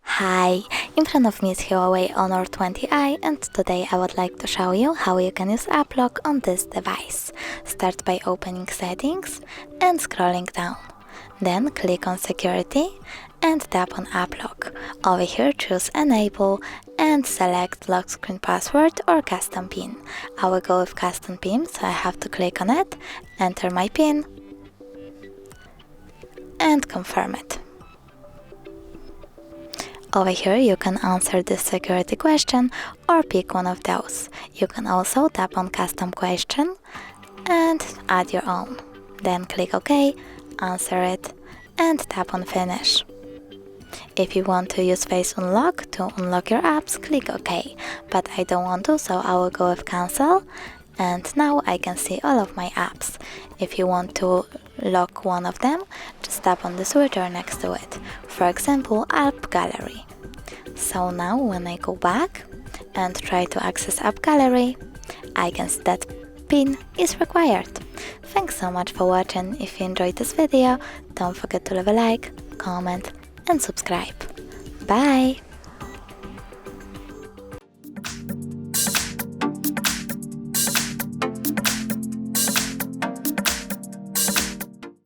Hi, in front of me is Huawei Honor 20i, and today I would like to show you how you can use App Lock on this device. Start by opening Settings and scrolling down. Then click on Security and tap on App Lock. Over here choose Enable and select Lock Screen Password or Custom PIN. I will go with Custom PIN, so I have to click on it, enter my PIN and confirm it. Over here you can answer this security question or pick one of those. You can also tap on Custom Question and add your own. Then click OK, answer it and tap on Finish. If you want to use Face Unlock to unlock your apps, click OK, but I don't want to, so I will go with Cancel. And now I can see all of my apps. If you want to lock one of them, just tap on the switcher next to it. For example, App Gallery. So now when I go back and try to access App Gallery, I can see that PIN is required. Thanks so much for watching. If you enjoyed this video, don't forget to leave a like, comment and subscribe. Bye!